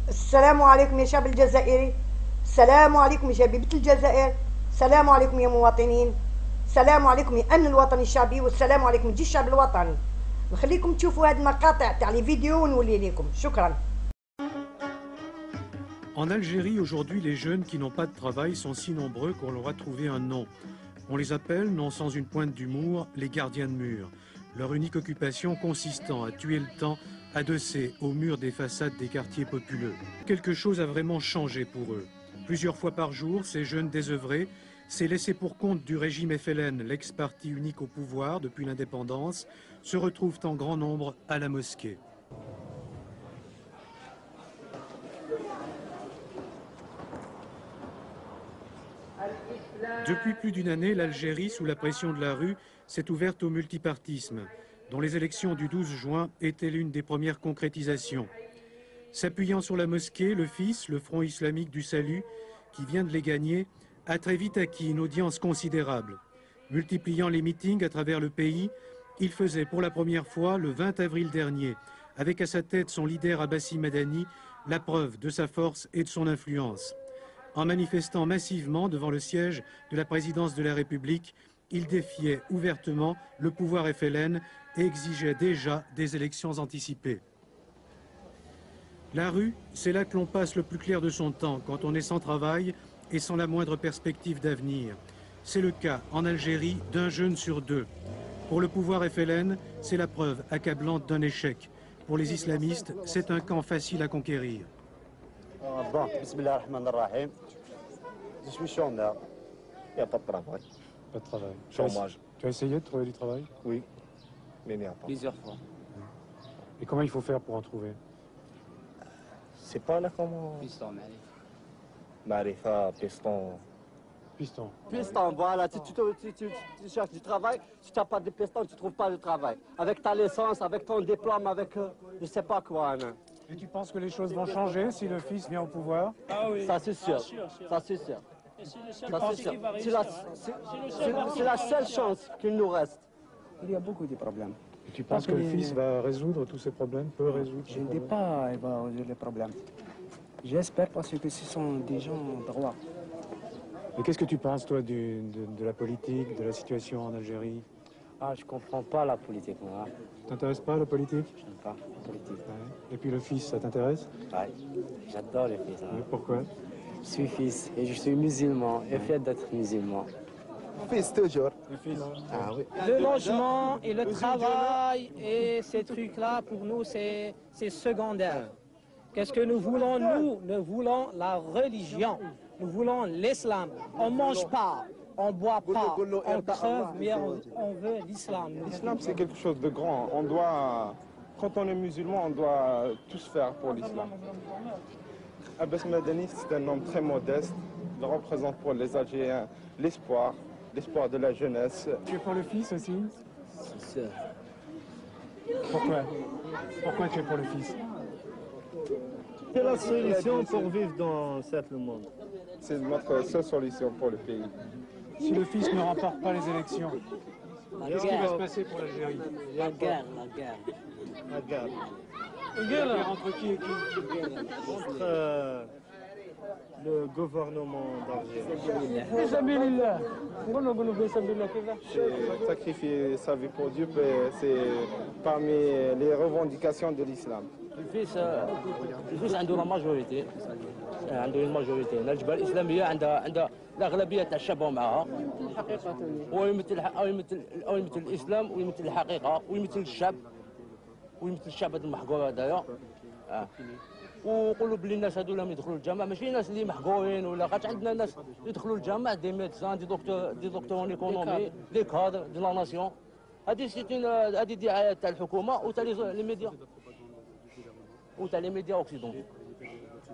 السلام عليكم يا شعب الجزائري. السلام عليكم يا شبيبة الجزائر. السلام عليكم يا مواطنين. السلام عليكم يا أمن الوطني الشعبي، والسلام عليكم جيش الشعب الوطني. نخليكم تشوفوا هذه المقاطع تاع لي فيديو ونولي لكم. شكرا. En Algérie, aujourd'hui, les jeunes qui n'ont pas de travail sont si nombreux qu'on leur a trouvé un nom. On les appelle, non sans une pointe d'humour, les gardiens de mur. Leur unique occupation consistant à tuer le temps adossés aux murs des façades des quartiers populeux. Quelque chose a vraiment changé pour eux. Plusieurs fois par jour, ces jeunes désœuvrés, ces laissés pour compte du régime FLN, l'ex-parti unique au pouvoir depuis l'indépendance, se retrouvent en grand nombre à la mosquée. Depuis plus d'une année, l'Algérie, sous la pression de la rue, s'est ouverte au multipartisme, dont les élections du 12 juin étaient l'une des premières concrétisations. S'appuyant sur la mosquée, le FIS, le Front islamique du salut, qui vient de les gagner, a très vite acquis une audience considérable. Multipliant les meetings à travers le pays, il faisait pour la première fois, le 20 avril dernier, avec à sa tête son leader Abbassi Madani, la preuve de sa force et de son influence. En manifestant massivement devant le siège de la présidence de la République, il défiait ouvertement le pouvoir FLN et exigeait déjà des élections anticipées. La rue, c'est là que l'on passe le plus clair de son temps quand on est sans travail et sans la moindre perspective d'avenir. C'est le cas en Algérie d'un jeune sur deux. Pour le pouvoir FLN, c'est la preuve accablante d'un échec. Pour les islamistes, c'est un camp facile à conquérir. Bon, bismillah ar-Rahman ar-Rahim. Je suis chômeur. Il n'y a pas de travail. Pas de travail. Chômage. Tu as essayé de trouver du travail? Oui, mais il n'y a pas. Plusieurs fois. Et comment il faut faire pour en trouver? C'est pas là comment... Piston, Marif. Marifa, piston. Piston. Piston, voilà. Si tu cherches du travail, si tu n'as pas de piston, tu ne trouves pas de travail. Avec ta licence, avec ton diplôme, avec je ne sais pas quoi. Hein. Et tu penses que les choses vont changer si le fils vient au pouvoir? Ah oui. Ça c'est sûr. Ça c'est sûr. C'est la seule chance qu'il nous reste. Il y a beaucoup de problèmes. Et tu penses que le fils va résoudre tous ces problèmes, peut résoudre? Je ne dis pas qu'il va résoudre les problèmes. J'espère parce que ce sont des gens droits. Et qu'est-ce que tu penses, toi, de la politique, de la situation en Algérie? Ah, je ne comprends pas la politique, moi. Ça t'intéresse pas, la politique? Je n'aime pas la politique. Ouais. Et puis le fils, ça t'intéresse? Ouais, j'adore les fils. Hein. Pourquoi? Je suis fils et je suis musulman et fier d'être musulman. Fils, toujours. Le fils. Ah oui. Le logement et le travail et ces trucs-là, pour nous, c'est secondaire. Qu'est-ce que nous voulons, nous? Nous voulons la religion. Nous voulons l'islam. On ne mange pas, on ne boit pas, on crève, mais on veut l'islam. L'islam, c'est quelque chose de grand. On doit, quand on est musulman, on doit tous faire pour l'islam. Abbas Madani, c'est un homme très modeste. Il représente pour les Algériens l'espoir de la jeunesse. Tu es pour le fils aussi? C'est sûr. Pourquoi? Pourquoi tu es pour le fils? C'est la solution pour vivre dans ce monde. C'est notre seule solution pour le pays. Si le fils ne remporte pas les élections, qu'est-ce qui va se passer pour l'Algérie? La guerre, la guerre. La guerre. Une guerre entre qui et qui? Entre le gouvernement d'Algérie. Sacrifier sa vie pour Dieu, c'est parmi les revendications de l'islam. الفيس عنده لا ماجوريتي عنده الماجوريتي الجبهه الاسلاميه عندها الاغلبيه تاع الشعب معها ويمثل الاسلام ويمثل الحقيقه ويمثل الشعب هذا المحقور هذايا وقولوا بلي الناس هذو لم يدخلوا الجامعه ماشي ناس اللي محقورين ولا خاطر عندنا ناس يدخلوا الجامعه دي ميدسان دي دكتور اون ايكونومي دي كادر دي لا ناسيون هذه دعايه تاع الحكومه وتاع لي ميديا وتاع لي ميديا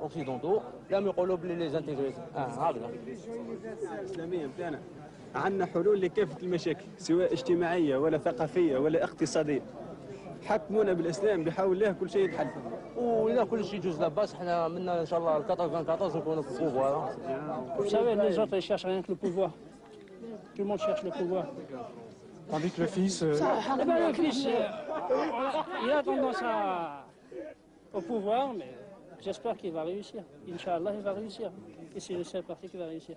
اوكسيدونتو لم يقولوا بلي لي زانتيغريز هكذا. الاسلاميه نتاعنا عندنا حلول لكافه المشاكل سواء اجتماعيه ولا ثقافيه ولا اقتصاديه. حكمونا بالاسلام بحول الله كل شيء يتحل. وإذا كل شيء يجوز لاباس حنا منا ان شاء الله 14 نكونوا في البوفوار. Vous savez, les autres, ils cherchent rien que le pouvoir. Tout le monde cherche le pouvoir. Tandis que le fils... Eh ben, le fils, il a tendance au pouvoir, mais J'espère qu'il va réussir. Inch'Allah, il va réussir. Et c'est le seul parti qui va réussir.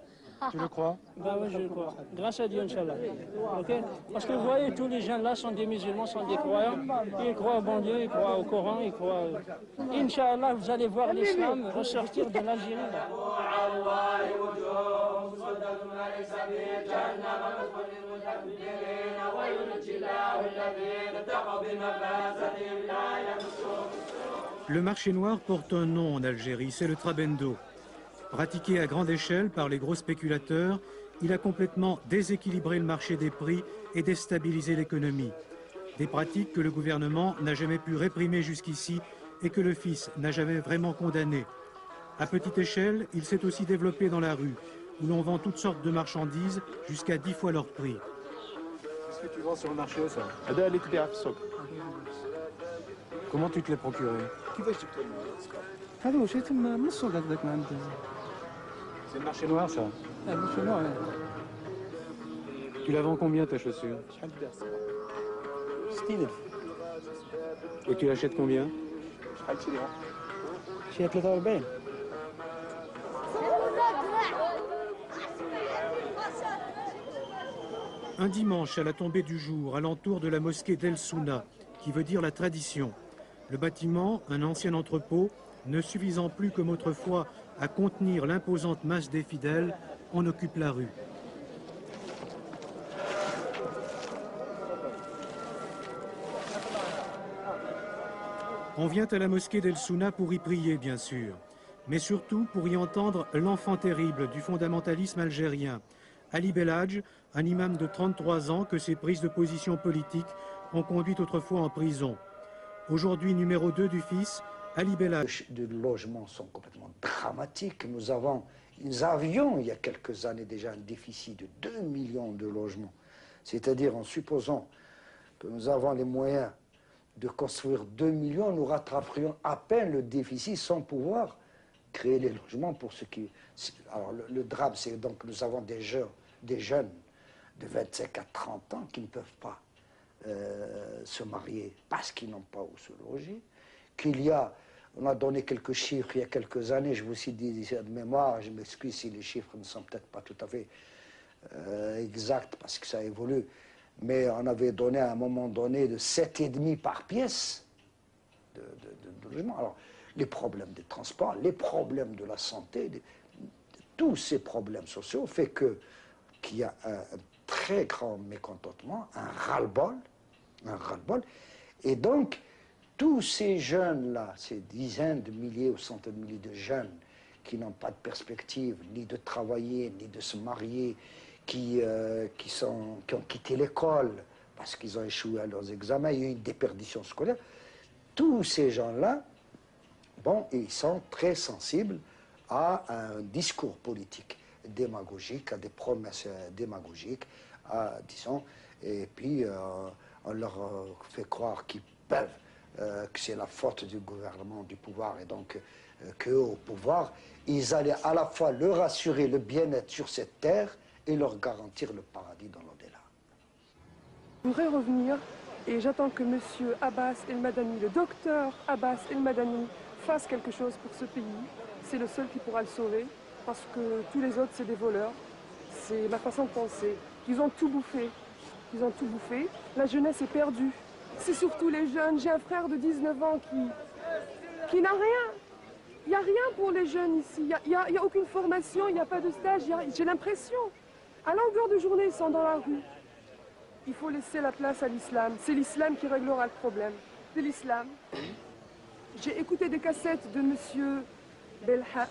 Tu le crois? Ben oui, je le crois. Grâce à Dieu, Inch'Allah. Okay? Parce que vous voyez, tous les jeunes là sont des musulmans, sont des croyants. Ils croient au bon Dieu, ils croient au Coran, ils croient... Inch'Allah, vous allez voir l'islam ressortir de l'Algérie. Le marché noir porte un nom en Algérie, c'est le trabendo. Pratiqué à grande échelle par les gros spéculateurs, il a complètement déséquilibré le marché des prix et déstabilisé l'économie. Des pratiques que le gouvernement n'a jamais pu réprimer jusqu'ici et que le fils n'a jamais vraiment condamné. À petite échelle, il s'est aussi développé dans la rue, où l'on vend toutes sortes de marchandises jusqu'à 10 fois leur prix. Qu'est-ce que tu vends sur le marché, ça? Comment tu te l'es procuré? C'est le marché noir, ça? Tu la vends combien, ta chaussure? Et tu l'achètes combien? Un dimanche à la tombée du jour, alentour de la mosquée d'El Souna, qui veut dire la tradition. Le bâtiment, un ancien entrepôt, ne suffisant plus comme autrefois à contenir l'imposante masse des fidèles, en occupe la rue. On vient à la mosquée d'El Souna pour y prier, bien sûr, mais surtout pour y entendre l'enfant terrible du fondamentalisme algérien, Ali Belhadj, un imam de 33 ans que ses prises de position politiques ont conduit autrefois en prison. Aujourd'hui numéro 2 du fils, Ali Belhadj. Les logements sont complètement dramatiques. Nous avions il y a quelques années déjà un déficit de 2 millions de logements. C'est-à-dire en supposant que nous avons les moyens de construire 2 millions, nous rattraperions à peine le déficit sans pouvoir créer les logements pour ceux qui... Alors le drame, c'est donc que nous avons des jeunes de 25 à 30 ans qui ne peuvent pas se marier parce qu'ils n'ont pas où se loger, on a donné quelques chiffres il y a quelques années, je vous cite de mémoire, je m'excuse si les chiffres ne sont peut-être pas tout à fait exacts parce que ça évolue, mais on avait donné à un moment donné de 7,5 par pièce de logement. Alors, les problèmes des transports, les problèmes de la santé, tous ces problèmes sociaux fait qu'il y a un très grand mécontentement, un ras-le-bol, et donc tous ces jeunes-là, ces dizaines de milliers ou centaines de milliers de jeunes qui n'ont pas de perspective, ni de travailler, ni de se marier, qui ont quitté l'école parce qu'ils ont échoué à leurs examens, il y a eu une déperdition scolaire, tous ces gens-là, bon, ils sont très sensibles à un discours politique démagogique, à des promesses démagogiques, disons, et puis on leur fait croire qu'ils peuvent, que c'est la faute du gouvernement, du pouvoir, et donc qu'eux au pouvoir, ils allaient à la fois leur assurer le bien-être sur cette terre et leur garantir le paradis dans l'au-delà. Je voudrais revenir, et j'attends que M. Abbas El Madani, le docteur Abbas El Madani, fasse quelque chose pour ce pays. C'est le seul qui pourra le sauver, parce que tous les autres, c'est des voleurs. C'est ma façon de penser. Ils ont tout bouffé. Ils ont tout bouffé. La jeunesse est perdue. C'est surtout les jeunes. J'ai un frère de 19 ans qui n'a rien. Il n'y a rien pour les jeunes ici. Il n'y a aucune formation, il n'y a pas de stage. J'ai l'impression. À longueur de journée, ils sont dans la rue. Il faut laisser la place à l'islam. C'est l'islam qui réglera le problème. C'est l'islam. J'ai écouté des cassettes de M.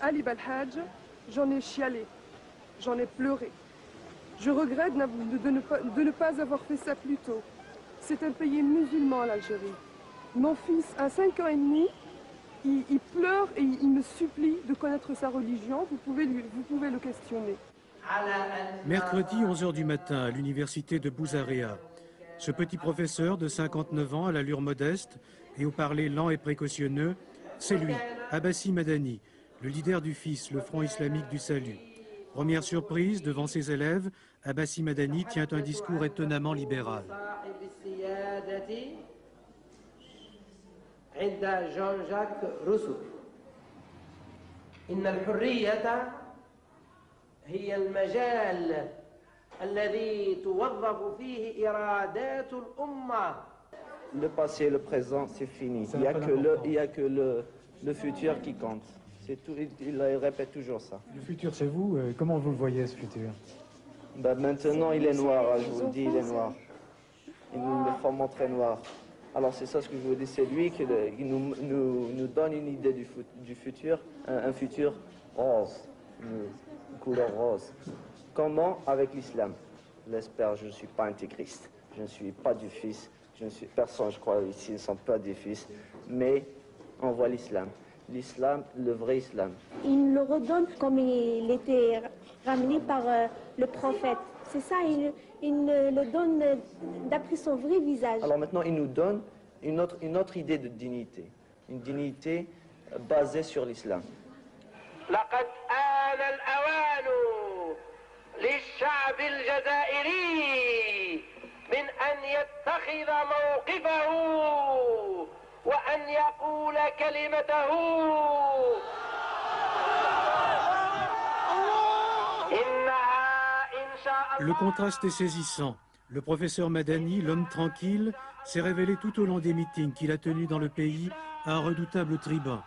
Ali Belhadj. J'en ai chialé. J'en ai pleuré. Je regrette de ne pas avoir fait ça plus tôt. C'est un pays musulman, l'Algérie. Mon fils a 5 ans et demi. Il pleure et il me supplie de connaître sa religion. Vous pouvez le questionner. Mercredi 11h du matin à l'université de Bouzarea. Ce petit professeur de 59 ans à l'allure modeste et au parler lent et précautionneux, c'est lui, Abbassi Madani, le leader du FIS, le Front islamique du salut. Première surprise, devant ses élèves, Abbassi Madani tient un discours étonnamment libéral. إن الحرية هي المجال الذي توظف فيه إرادات الأمة. Le passé et le présent, c'est fini. Il n'y a que le futur qui compte. C'est tout, il répète toujours ça. Le futur, c'est vous. Comment vous le voyez, ce futur? Ben, maintenant, il est noir, je vous le dis, il est noir. Il nous le faut montrer noir. Alors, c'est ça ce que je vous dis, c'est lui qui nous donne une idée du futur, un futur rose, une couleur rose. Comment? Avec l'islam. J'espère, je ne suis pas intégriste. Je ne suis pas du fils. Je ne suis personne, je crois, ici, ne sont pas des fils. Mais on voit l'islam. L'islam, le vrai islam. Il le redonne comme il était ramené par le prophète. C'est ça, il le donne d'après son vrai visage. Alors maintenant, il nous donne une autre idée de dignité. Une dignité basée sur l'islam. لقد آن الأوان للشعب الجزائري من أن يتخذ موقفه وأن يقول كلمته. Le contraste est saisissant. Le professeur Madani, l'homme tranquille, s'est révélé tout au long des meetings qu'il a tenus dans le pays un redoutable tribun.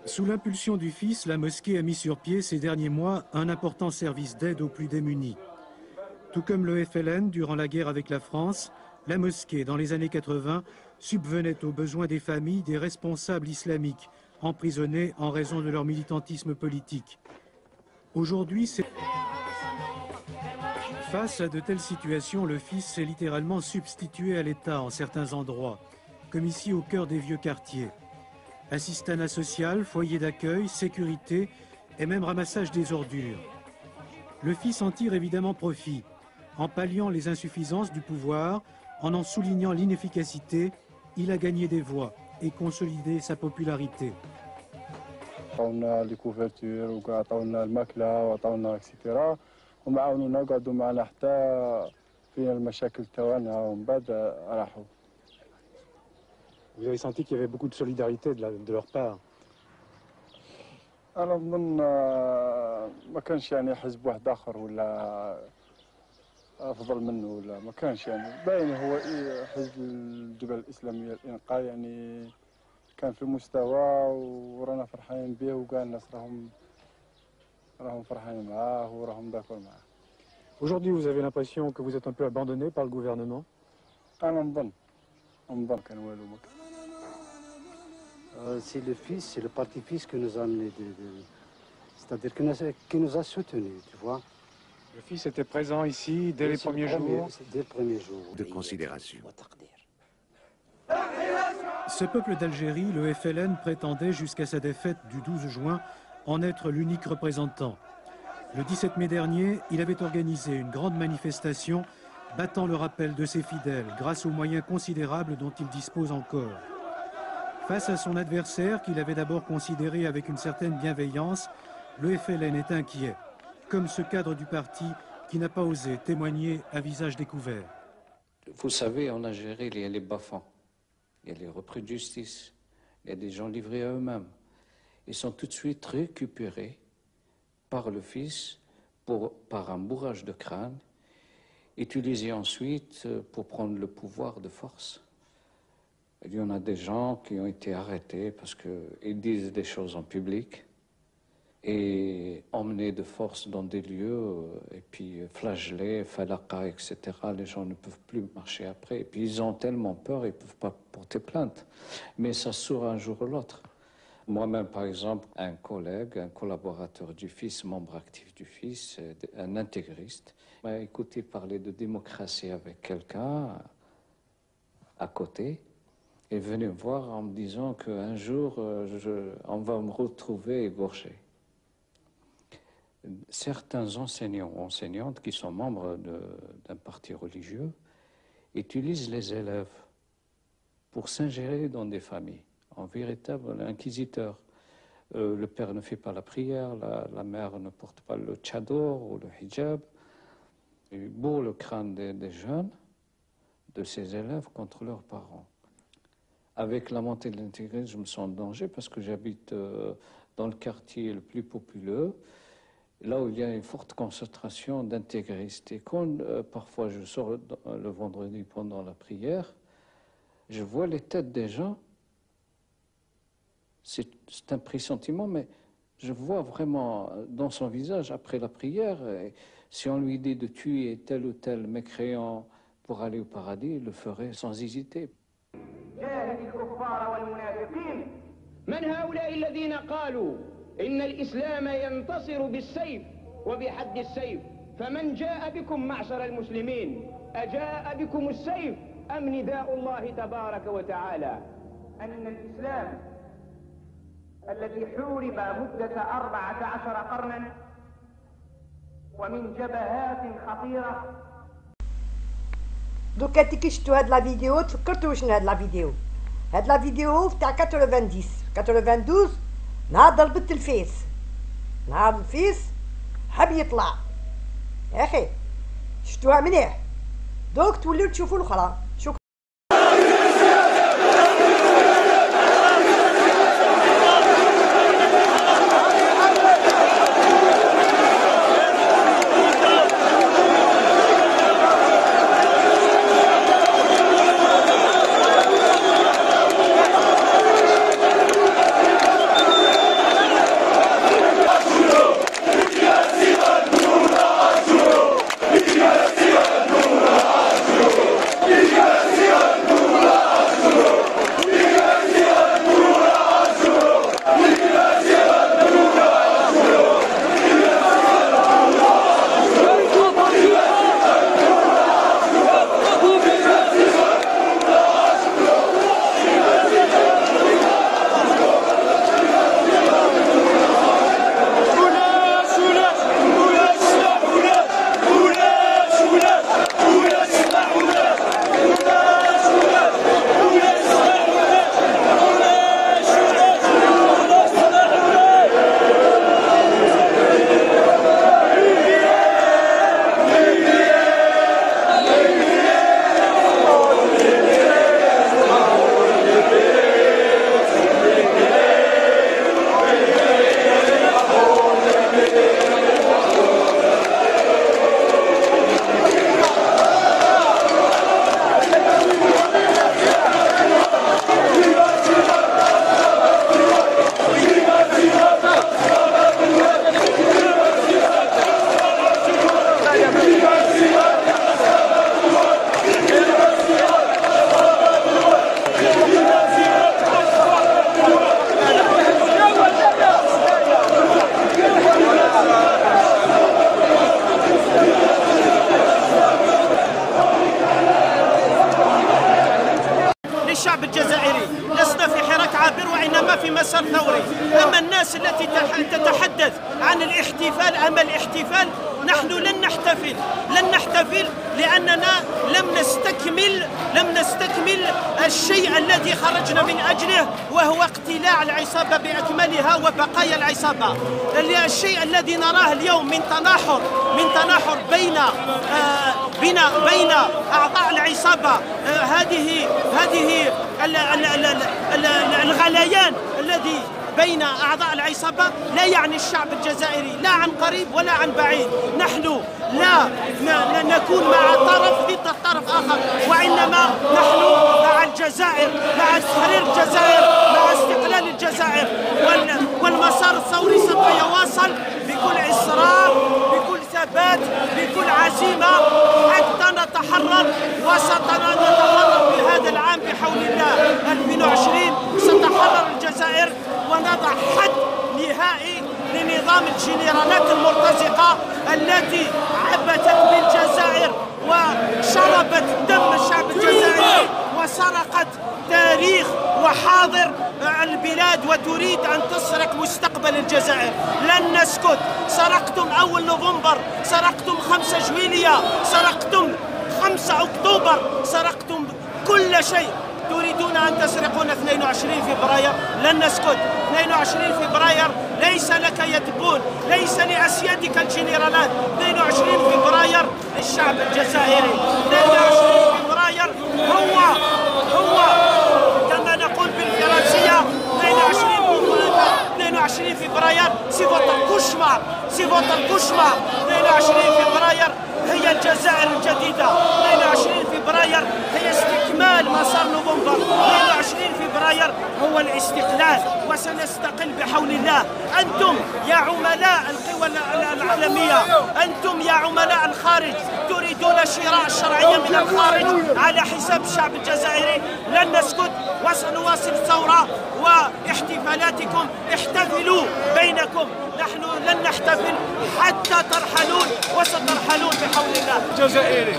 Sous l'impulsion du fils, la mosquée a mis sur pied ces derniers mois un important service d'aide aux plus démunis. Tout comme le FLN durant la guerre avec la France, la mosquée, dans les années 80, subvenait aux besoins des familles des responsables islamiques, emprisonnés en raison de leur militantisme politique. Aujourd'hui, face à de telles situations, le fils s'est littéralement substitué à l'État en certains endroits, comme ici au cœur des vieux quartiers. Assistanat social, foyer d'accueil, sécurité et même ramassage des ordures. Le fils en tire évidemment profit, en palliant les insuffisances du pouvoir, en soulignant l'inefficacité, il a gagné des voix et consolidé sa popularité. عطاونا لي كوفرتور وعطاونا الماكله وعطاونا اكسيتيرا ومعاونونا وقعدوا معنا حتى فينا المشاكل تاعنا ومن بعد راحوا. Vous avez senti qu'il y avait beaucoup de solidarité de leur part? أنا نظن ما كانش يعني حزب واحد آخر ولا أفضل منه ولا ما كانش يعني باين هو حزب الجبهة الإسلامية الإنقاذ يعني كان في المستوى ورانا فرحانين به وكاع الناس راهم فرحانين معاه وراهم داكور معاه. Aujourd'hui, vous avez l'impression que vous êtes un peu abandonné par le gouvernement? أنا نظن كان والو ما كان. C'est le fils, c'est le parti fils qui nous a amené, c'est-à-dire qui nous a soutenus, tu vois. Le fils était présent ici dès les premiers jours? Dès le premier jour. De considération. Ce peuple d'Algérie, le FLN, prétendait jusqu'à sa défaite du 12 juin en être l'unique représentant. Le 17 mai dernier, il avait organisé une grande manifestation battant le rappel de ses fidèles grâce aux moyens considérables dont il dispose encore. Face à son adversaire, qu'il avait d'abord considéré avec une certaine bienveillance, le FLN est inquiet, comme ce cadre du parti qui n'a pas osé témoigner à visage découvert. Vous savez, en Algérie, il y a les bas-fonds, il y a les repris de justice, il y a des gens livrés à eux-mêmes. Ils sont tout de suite récupérés par le fils par un bourrage de crâne, utilisés ensuite pour prendre le pouvoir de force. Il y en a des gens qui ont été arrêtés parce qu'ils disent des choses en public et emmenés de force dans des lieux et puis flagellés, falaka, etc. Les gens ne peuvent plus marcher après. Et puis ils ont tellement peur, ils ne peuvent pas porter plainte. Mais ça sort un jour ou l'autre. Moi-même, par exemple, un collègue, un collaborateur du fils, membre actif du fils, un intégriste, m'a écouté parler de démocratie avec quelqu'un à côté. est venu me voir en me disant qu'un jour, on va me retrouver égorgé. Certains enseignants ou enseignantes qui sont membres d'un parti religieux utilisent les élèves pour s'ingérer dans des familles, en véritable inquisiteur. Le père ne fait pas la prière, la mère ne porte pas le tchador ou le hijab. Il bourre le crâne des jeunes, de ses élèves, contre leurs parents. Avec la montée de l'intégrisme, je me sens en danger parce que j'habite dans le quartier le plus populeux, là où il y a une forte concentration d'intégristes. Et quand parfois je sors le vendredi pendant la prière, je vois les têtes des gens. C'est un pressentiment, mais je vois vraiment dans son visage, après la prière, si on lui dit de tuer tel ou tel mécréant pour aller au paradis, il le ferait sans hésiter. من هؤلاء الذين قالوا إن الإسلام ينتصر بالسيف وبحد السيف فمن جاء بكم معشر المسلمين أجاء بكم السيف أم نداء الله تبارك وتعالى أن الإسلام الذي حورب مدة 14 قرنا ومن جبهات خطيرة. دوكا كي شفتوا هاد لا فيديو تفكرتوا شنو هاد لا فيديو؟ هاد لا فيديو تاع 92 نهار ضربت الفيس، نهار الفيس حب يطلع يا اخي، شفتوها مليح دوك توليو تشوفوا الاخرى. شكرا. للشعب الجزائري لسنا في حراك عابر وإنما في مسار ثوري. أما الناس التي تتحدث عن الاحتفال، أما الاحتفال نحن لن نحتفل لأننا لم نستكمل الشيء الذي خرجنا من أجله، وهو اقتلاع العصابة بأكملها وبقايا العصابة. الشيء الذي نراه اليوم من تناحر بين أعضاء العصابة، هذه الغليان الذي بين أعضاء العصابة لا يعني الشعب الجزائري لا عن قريب ولا عن بعيد. نحن لا نكون مع طرف ضد الطرف آخر، وإنما نحن مع الجزائر، مع تحرير الجزائر، مع استقلال الجزائر. والمسار الثوري سوف يواصل بكل إصرار، بكل ثبات، بكل عزيمة حتى نتحرر. وستتحرر في هذا العام بحول الله 2020 ستتحرر الجزائر ونضع حد نهائي لنظام الجنرالات المرتزقة التي عبثت بالجزائر وشربت دم الشعب الجزائري وسرقت تاريخ تاريخ وحاضر البلاد وتريد أن تسرق مستقبل الجزائر. لن نسكت. سرقتم أول نوفمبر، سرقتم 5 جويلية، سرقتم 5 أكتوبر، سرقتم كل شيء. تريدون أن تسرقون 22 فبراير. لن نسكت. 22 فبراير ليس لك يتبون، ليس لأسيادك الجنرالات. 22 فبراير للشعب الجزائري. 22 فبراير هو كما نقول بالفرنسية 22 فبراير سي فوتر كوشمار، سي فوتر كوشمار. 22 فبراير هي الجزائر الجديدة. 22 فبراير هي استكمال مسار نوفمبر. 22 فبراير هو الاستقلال، وسنستقل بحول الله. أنتم يا عملاء القوى العالمية، أنتم يا عملاء الخارج تريدون شراء الشرعية من الخارج على حساب الشعب الجزائري. لن نسكت وسنواصل الثورة واحتفالاتكم. احتفلوا بينكم، نحن لن نحتفل حتى ترحلون، وسترحلون بحول الله. الجزائري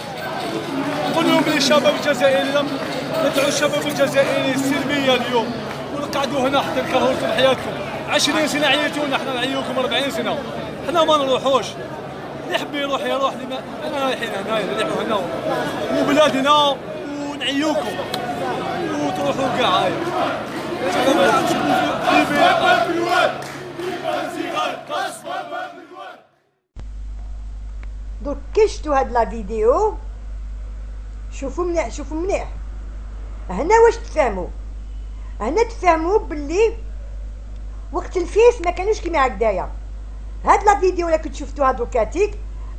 قل لهم للشباب الجزائري، ندعو الشباب الجزائري السلمية اليوم، ونقعدوا هنا حتى نكرهوا لكم حياتكم. 20 سنة عييتونا، حنا نعيوكم 40 سنة، حنا ما نروحوش. اللي يحب يروح يروح، حنا رايحين هنايا نريحوا هنا وبلادنا ونعيوكم وتروحوا كاع. هاي دوك كي شفتوا هاد لا فيديو شوفوا مليح، شوفوا مليح هنا واش تفهموا. هنا تفهموا باللي وقت الفيس ما كانوش كيما هكدايا. هاد لا فيديو اللي كنت شفتوها دوكاتيك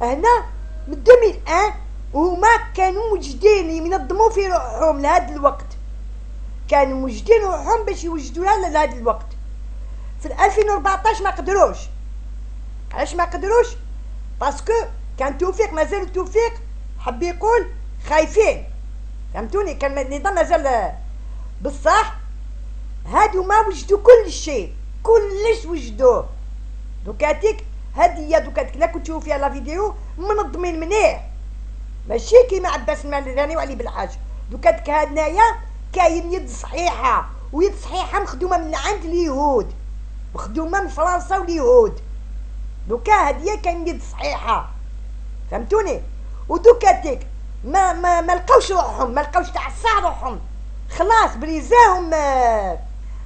هنا من 2001 وهما كانوا موجدين ينظموا في روحهم لهاد الوقت، كانوا موجدين روحهم باش يوجدوها لهاد الوقت. في 2014 ما قدروش. علاش ما قدروش؟ باسكو كان توفيق، مازال توفيق حب يقول خايفين، فهمتوني؟ كان النظام مازال بصح. هادو ما وجدوا كل شيء، كلش وجدوه. دوكاتيك هادي هي دوكاتيك لا كنت تشوفوا فيها لا فيديو منظمين منيح، ماشي كيما عباس المالراني وعلي بالحاج. دوكاتيك هنايا كاين يد صحيحه، ويد صحيحه مخدومه من عند اليهود، مخدومه من فرنسا واليهود. دوكا هادي كاين يد صحيحه، فهمتوني؟ ودوكاتيك ما لقاوش روحهم، ما لقاوش تاع الساعه روحهم، خلاص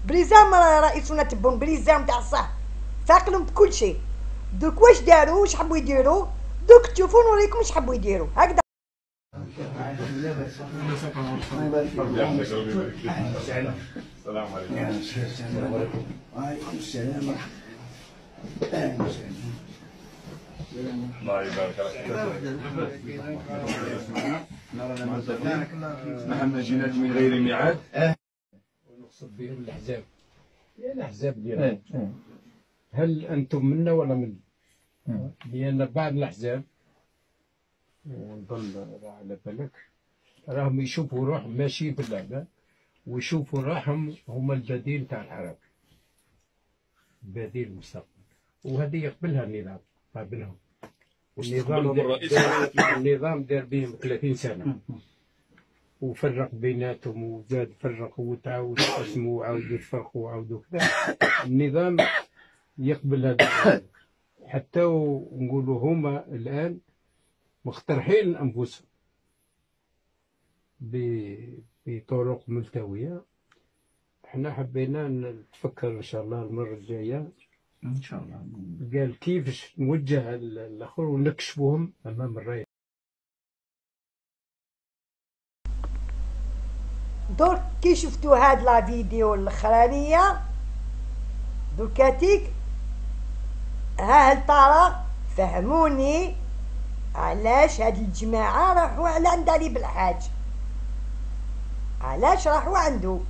بريزاهم رئيسنا تبون، بريزاهم تاع الصح فاقلهم بكل شيء. دوك واش داروا، واش حبوا يديروا، دوك تشوفوا نوريكم واش حبوا يديروا. هكذا السلام عليكم. وعليكم السلام ورحمة الله يبارك فيك. نحن جينا من غير ميعاد. ونقصد بهم الاحزاب، الاحزاب ديالنا. هل انتم منا ولا منا؟ لان بعض الاحزاب ونظن على بالك راهم يشوفوا روحهم ماشي باللعبه، ويشوفوا روحهم هما البديل تاع الحركه، بديل المستقبل. وهذه يقبلها النظام، قابلهم. النظام دار بهم 30 سنه وفرق بيناتهم، وزاد فرقوا وتعاودوا يقسموا وعاودوا يفرقوا وعاودوا كذا. النظام يقبل هذا حتى ونقولوا هما الان مقترحين انفسهم بطرق ملتويه. احنا حبينا نتفكر ان شاء الله المره الجايه ان شاء الله، قال كيفاش نوجه الاخر ونكشفوهم امام الرئيس. درك كي شفتوا هاد لا فيديو الاخرانيه دوكاتيك ها هل ترى فهموني علاش هاد الجماعه راحوا على عند علي بالحاج، علاش راحوا عنده.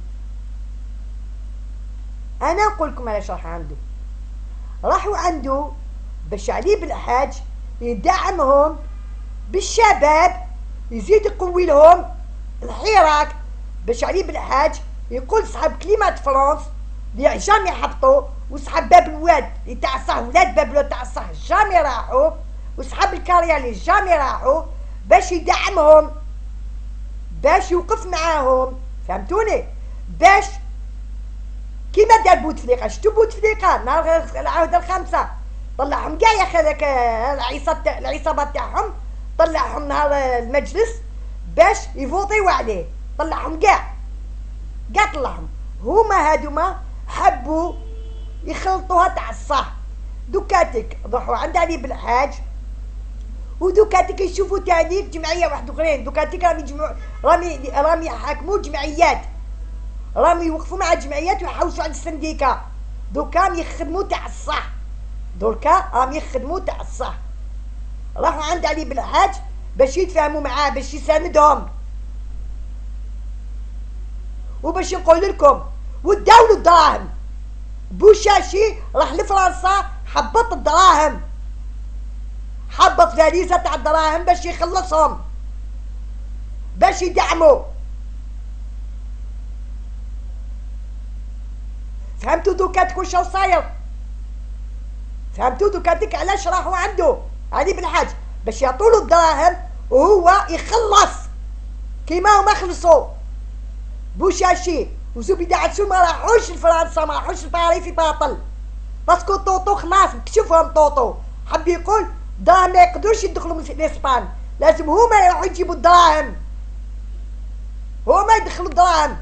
انا نقول لكم علاش راحوا عنده. راحوا عنده باش علي بالحاج يدعمهم بالشباب، يزيد يقوي لهم الحراك، باش علي بالحاج يقول صحاب كليمات فرنسا اللي جامي حبطوا، وصحاب باب الواد اللي تاع الصح، ولاد باب الواد تاع الصح جامي راحوا، وصحاب الكاريا اللي جامي راحوا، باش يدعمهم، باش يوقف معاهم، فهمتوني؟ باش كيما دار بوتفليقه. شتو بوتفليقه نهار العهده الخامسه طلعهم كاع يا اخي هذاك العصابه تاعهم، طلعهم نهار المجلس باش يفوطيو عليه، طلعهم كاع طلعهم. هما هادوما حبوا يخلطوها تاع الصح. دوكاتك روحوا عند علي بالحاج ودوكاتك يشوفوا تانيك جمعيه واحد اخرين. دوكاتك رامي يحاكموا جمعيات، رامي يوقفوا مع الجمعيات ويحوشوا على السنديكا. دوكا يخدموا تاع الصح، دركا راهم يخدموا تاع الصح. راحوا عند علي بالحاج باش يتفاهموا معاه، باش يساندهم وباش نقول لكم وداولوا الدراهم. بوشاشي راح لفرنسا حبط الدراهم، حبط فاليزة تاع الدراهم باش يخلصهم، باش يدعموا. فهمتوا دوكاتك وش صاير؟ فهمتوا دوكاتك علاش راحوا عنده علي بالحاج باش يعطولو الدراهم وهو يخلص كيما هما خلصوا. بوشاشي وزبيدة عدسو ما راحوش لفرنسا، ما راحوش لباريس في باطل، باسكو طوطو خلاص مكشوفهم. طوطو حب يقول دراهم ما يقدروش يدخلوا من الاسبان، لازم هما يروحوا يجيبوا الدراهم، هما يدخلوا الدراهم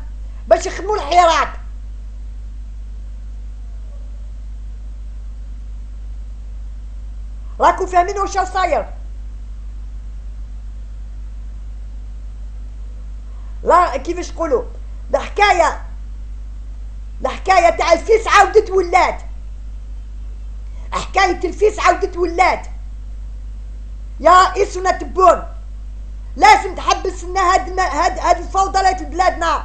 باش يخدموا الحراك. راكم فاهمين واش صاير؟ لا كيفاش نقولوا الحكايه تاع الفيس عاودت ولات، حكايه الفيس عاودت ولات. يا رئيسنا تبون لازم تحبس لنا هاد الفوضى اللي في بلادنا.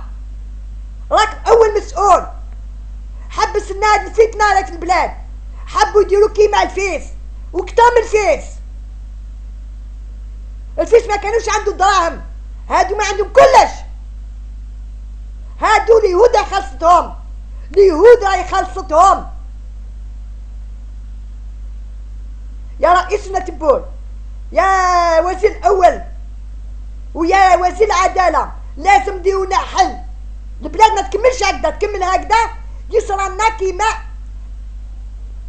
راك اول مسؤول، حبس لنا هاد الفتنه اللي في البلاد. حبوا يديروا كيما الفيس وكتر من الفيس ما كانوش عنده دراهم، هادو ما عندهم كلش. هادو اليهود خلصتهم، اليهود راهي خلصتهم. يا رئيسنا تبون، يا وزير الاول ويا وزير العداله، لازم ديرونا حل. البلاد ما تكملش هكذا، تكمل هكذا يصرالنا كيما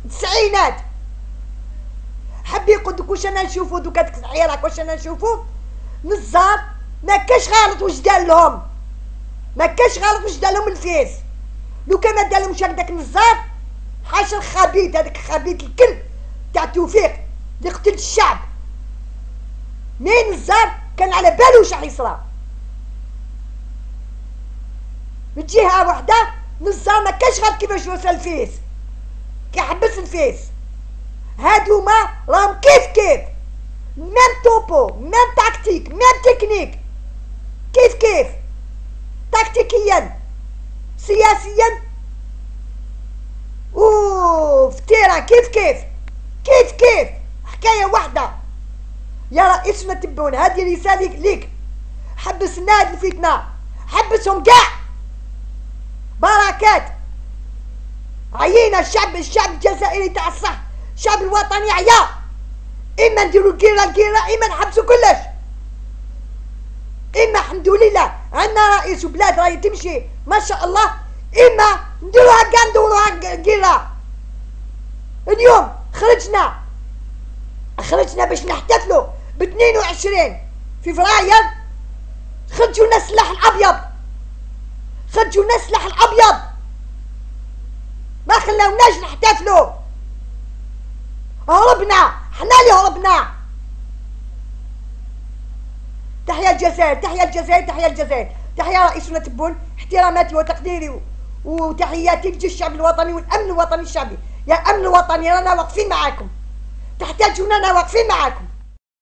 التسعينات. حبي يقولك واش انا نشوفو دوك هاديك العيالك، واش انا نشوفو نزار ما كاش غلط واش دار لهم، ما كاش غلط واش دار لهم الفيس. لو كان ما دار لهمش هكذاك نزار حاشا الخبيث هذاك الخبيث الكلب تاع توفيق اللي قتل الشعب. مين نزار كان على بالو واش راح يصرى. من جهه وحده نزار ما كاش غير كيفاش وصل الفيس، كيحبس الفيس. هادوما راهم كيف ميم توبو، ميم تاكتيك، ميم تكنيك، كيف تكتيكيا سياسيا وفي التيران كيف حكايه واحده. يا رئيسنا تبون هذه رساله ليك، حبس لنا هاد الفتنه، حبسهم كاع بركات. عيينا الشعب الجزائري تاع الصح، الشعب الوطني عيا. اما نديرو الكيره اما نحبسو كلش. اما الحمد لله عندنا رئيس وبلاد راهي تمشي ما شاء الله، اما نديروها كاع ندوروها كيره. اليوم خرجنا باش نحتفلوا ب 22 فبراير، خرجوا لنا السلاح الابيض، ما خلاوناش نحتفلوا، هربنا، حنا اللي هربنا. تحيا الجزائر، تحيا رئيسنا تبون. احتراماتي وتقديري وتحياتي لجيش الشعب الوطني والامن الوطني الشعبي. يا امن الوطني رانا واقفين معاكم، تحتاجونا رانا واقفين معاكم.